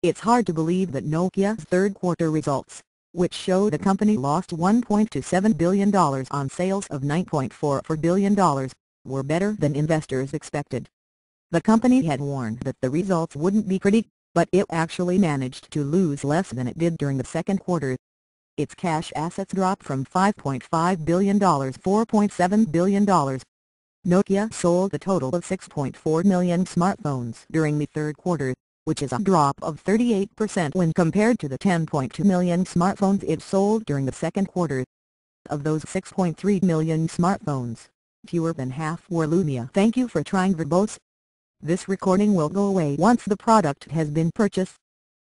It's hard to believe that Nokia's third quarter results, which show the company lost $1.27 billion on sales of $9.44 billion, were better than investors expected. The company had warned that the results wouldn't be pretty, but it actually managed to lose less than it did during the second quarter. Its cash assets dropped from $5.5 billion to $4.7 billion. Nokia sold a total of 6.4 million smartphones during the third quarter, which is a drop of 38% when compared to the 10.2 million smartphones it sold during the second quarter. Of those 6.3 million smartphones, fewer than half were Lumia. Thank you for trying Verbose. This recording will go away once the product has been purchased.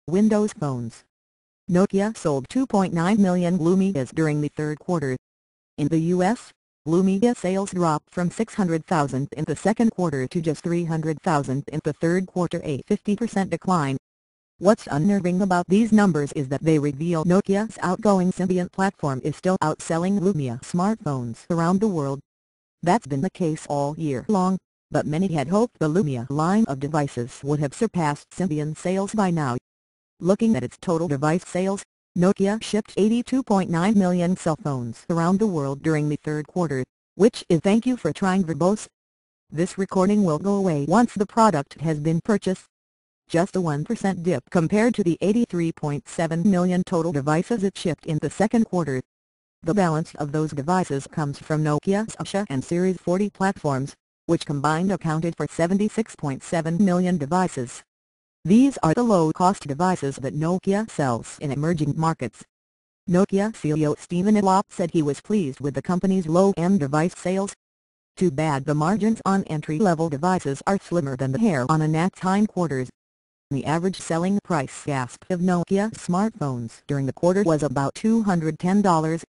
Windows phones. Nokia sold 2.9 million Lumias during the third quarter. In the US, Lumia sales dropped from 600,000 in the second quarter to just 300,000 in the third quarter, a 50% decline. What's unnerving about these numbers is that they reveal Nokia's outgoing Symbian platform is still outselling Lumia smartphones around the world. That's been the case all year long, but many had hoped the Lumia line of devices would have surpassed Symbian sales by now. Looking at its total device sales, Nokia shipped 82.9 million cell phones around the world during the third quarter, which is thank you for trying Verbose. This recording will go away once the product has been purchased. Just a 1% dip compared to the 83.7 million total devices it shipped in the second quarter. The balance of those devices comes from Nokia's Asha and Series 40 platforms, which combined accounted for 76.7 million devices. These are the low-cost devices that Nokia sells in emerging markets. Nokia CEO Stephen Elop said he was pleased with the company's low-end device sales. Too bad the margins on entry-level devices are slimmer than the hair on a gnat's hindquarters. The average selling price gasp of Nokia smartphones during the quarter was about $210.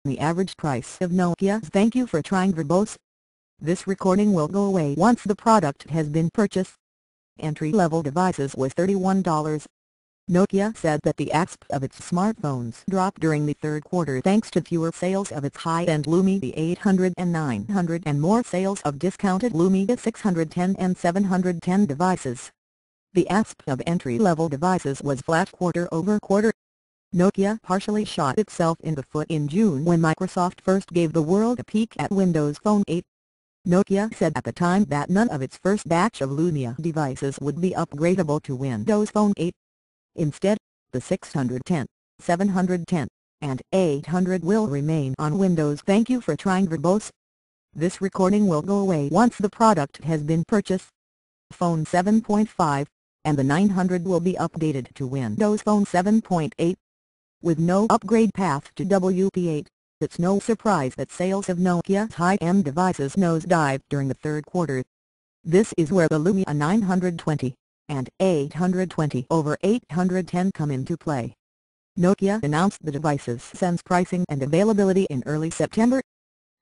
The average price of Nokia's thank you for trying Verbose. This recording will go away once the product has been purchased. Entry-level devices was $31. Nokia said that the ASP of its smartphones dropped during the third quarter thanks to fewer sales of its high-end Lumia 800 and 900 and more sales of discounted Lumia 610 and 710 devices. The ASP of entry-level devices was flat quarter-over-quarter. Nokia partially shot itself in the foot in June when Microsoft first gave the world a peek at Windows Phone 8. Nokia said at the time that none of its first batch of Lumia devices would be upgradable to Windows Phone 8. Instead, the 610, 710, and 800 will remain on Windows. Thank you for trying Verbose. This recording will go away once the product has been purchased. Phone 7.5 and the 900 will be updated to Windows Phone 7.8. With no upgrade path to WP8, it's no surprise that sales of Nokia's high-end devices nosedived during the third quarter. This is where the Lumia 920 and 820 over 810 come into play. Nokia announced the device's sense pricing and availability in early September.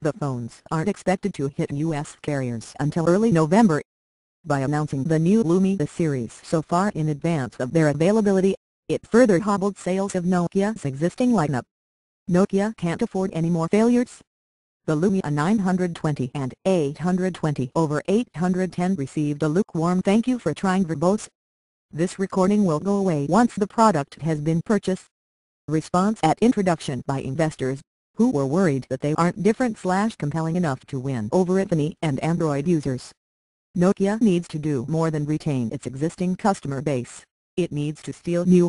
The phones aren't expected to hit US carriers until early November. By announcing the new Lumia series so far in advance of their availability, it further hobbled sales of Nokia's existing lineup. Nokia can't afford any more failures. The Lumia 920 and 820 over 810 received a lukewarm thank you for trying Verbose. This recording will go away once the product has been purchased. Response at introduction by investors, who were worried that they aren't different/compelling enough to win over iPhone and Android users. Nokia needs to do more than retain its existing customer base. It needs to steal new